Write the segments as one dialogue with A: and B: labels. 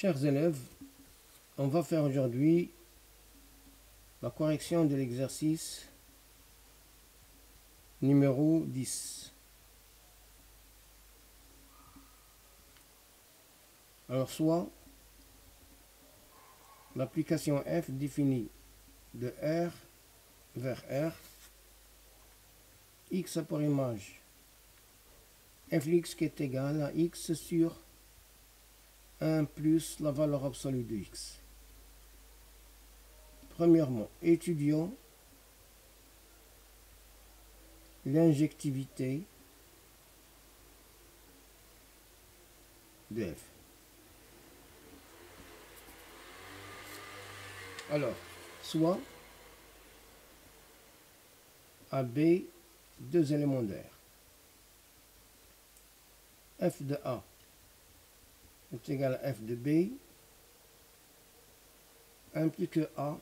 A: Chers élèves, on va faire aujourd'hui la correction de l'exercice numéro 10. Alors, soit l'application f définit de R vers R, x a pour image fx qui est égal à x sur 1 plus la valeur absolue de x. Premièrement, étudions l'injectivité de f. Alors, soit AB, deux éléments d'air. F de A est égal à F de B, implique A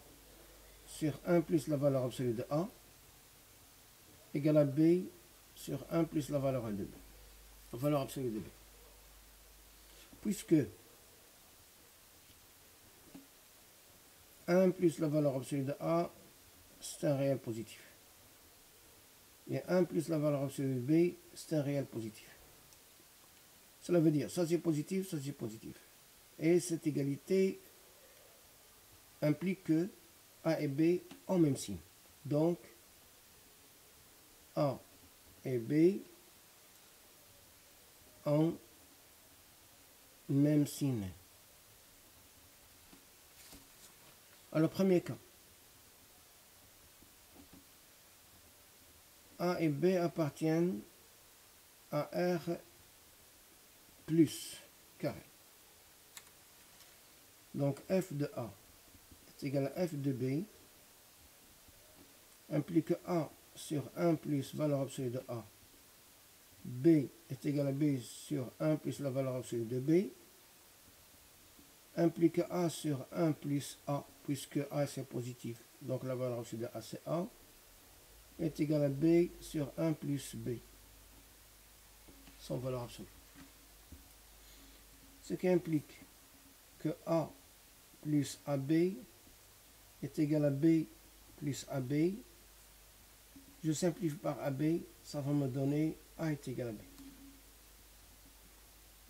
A: sur 1 plus la valeur absolue de A égale à B sur 1 plus la valeur de B, la valeur absolue de B. Puisque 1 plus la valeur absolue de A, c'est un réel positif. Et 1 plus la valeur absolue de B, c'est un réel positif. Cela veut dire, ça c'est positif, ça c'est positif. Et cette égalité implique que A et B ont même signe. Donc, A et B ont même signe. Alors, premier cas. A et B appartiennent à R plus carré. Donc, f de A est égal à f de B, implique A sur 1 plus valeur absolue de A. B est égal à B sur 1 plus la valeur absolue de B, implique A sur 1 plus A, puisque A c'est positif, donc la valeur absolue de A c'est A, est égal à B sur 1 plus B, sans valeur absolue. Ce qui implique que A plus AB est égal à B plus AB. Je simplifie par AB, ça va me donner A est égal à B.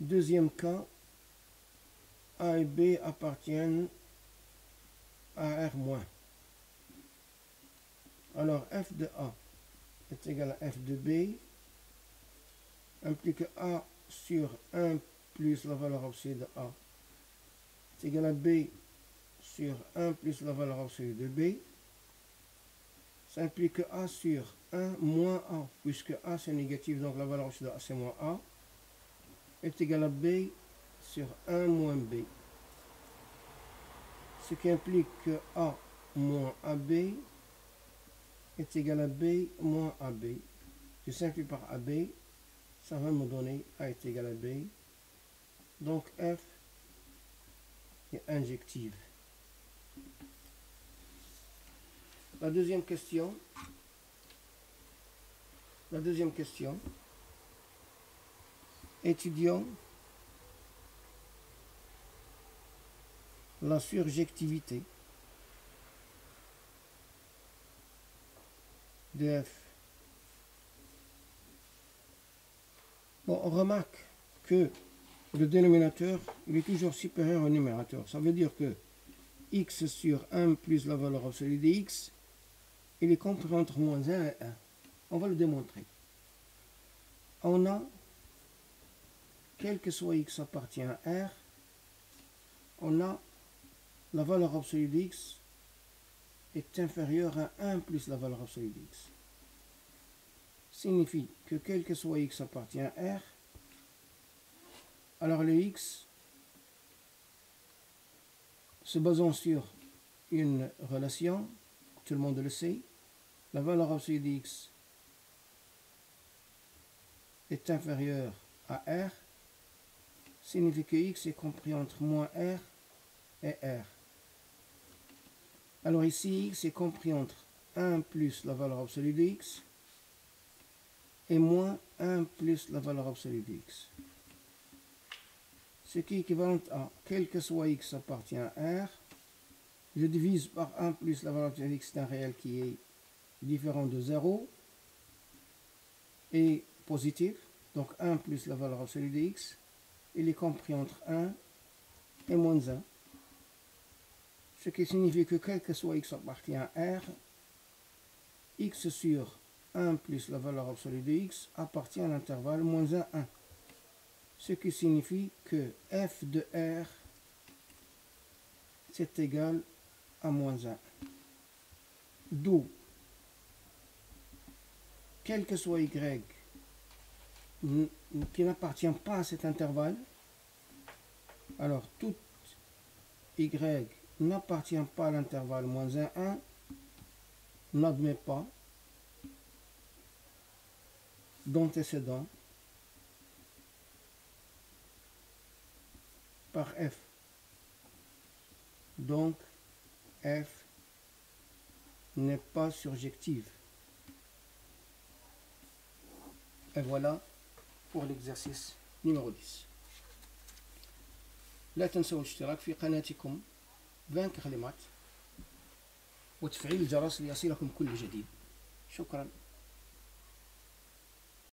A: Deuxième cas, A et B appartiennent à R moins. Alors f de A est égal à f de B, implique A sur 1 plus la valeur absolue de A est égal à B sur 1 plus la valeur absolue de B. Ça implique que A sur 1 moins A, puisque A c'est négatif, donc la valeur absolue de A c'est moins A, est égal à B sur 1 moins B. Ce qui implique que A moins AB est égal à B moins AB. Je simplifie par AB, ça va me donner A est égal à B. Donc F est injective. La deuxième question. Étudions la surjectivité de F. Bon, on remarque que le dénominateur il est toujours supérieur au numérateur. Ça veut dire que x sur 1 plus la valeur absolue de x, il est compris entre moins 1 et 1. On va le démontrer. On a, quel que soit x appartient à R, on a la valeur absolue de x est inférieure à 1 plus la valeur absolue de x. Signifie que quel que soit x appartient à R, alors le x, se basant sur une relation, tout le monde le sait, la valeur absolue de x est inférieure à R, signifie que x est compris entre moins R et R. Alors ici, x est compris entre 1 plus la valeur absolue de x et moins 1 plus la valeur absolue de x. ce qui est équivalent à quel que soit x appartient à R, je divise par 1 plus la valeur de x d'un réel qui est différent de 0 et positif, donc 1 plus la valeur absolue de x, il est compris entre 1 et moins 1, ce qui signifie que quel que soit x appartient à R, x sur 1 plus la valeur absolue de x appartient à l'intervalle moins 1, 1. Ce qui signifie que f de R c'est égal à moins 1. D'où, quel que soit y qui n'appartient pas à cet intervalle, alors tout y n'appartient pas à l'intervalle moins 1, 1, n'admet pas d'antécédent par f. Donc, f n'est pas surjective. Et voilà pour l'exercice numéro 10. لا تنسوا الاشتراك في قناتكم فان كلمات وتفعيل الجرس ليصلكم كل جديد. شكرا.